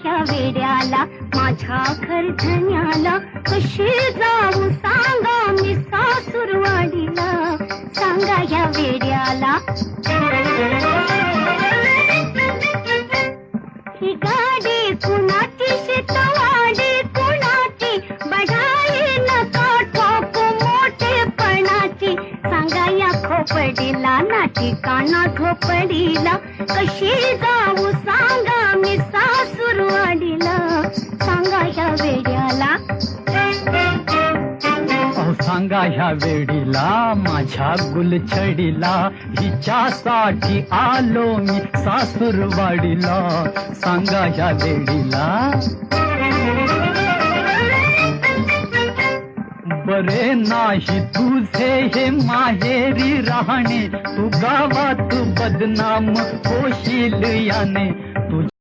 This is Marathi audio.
या वेड्याला माझ्या घरधन्याला कशी जाऊ सांगा मी सासूरवाडीला, सांगा या वेड्याला. ही गाडी कुणाची शेतवाडी कुणाची बढाई नका ठोकू मोठेपणाची, सांगा या खोपडीला ना ठिकाणा झोपडीला कशी जाऊ सांगा मी सासूरवाडीला, सांगा या वेड्याला. सांगा ह्या वेडीला माझ्या गुलछडीला हिच्यासाठी आलो मी सासूरवाडीला, सांगा ह्या वेडीला. बरे नाही तुझे हे माहेरी राहणे, तू गावात बदनाम होशील याने.